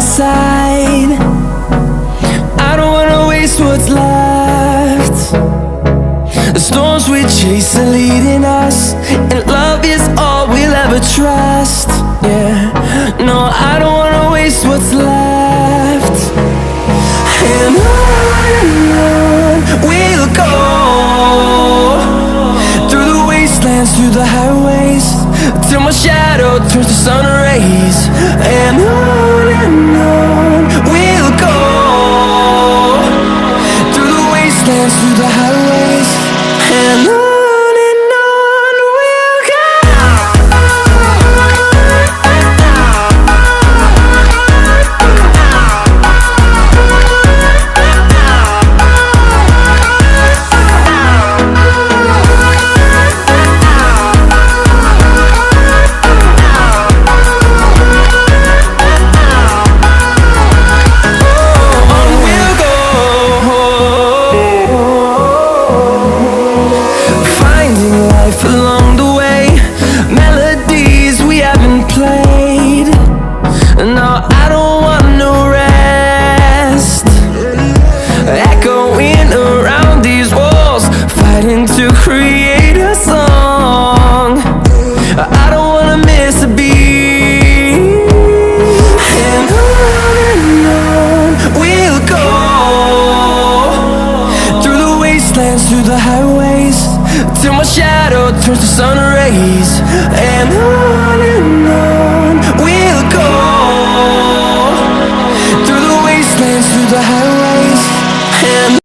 side. I don't wanna waste what's left. The storms we chase are leading us, and love is all we'll ever trust. Yeah, no, I don't wanna waste what's left. And on we'll go, through the wastelands, through the highways, till my shadow turns to sun rays. And on we'll go, through the wastelands, through the highways, and on we'll go. Along the way, melodies we haven't played. No, I don't want no rest. Echoing around these walls, fighting to create a song. I don't wanna miss a beat. And on we'll go, through the wastelands, through the highways, till my shadow turns to sun rays. And on we'll go, through the wastelands, through the highways, and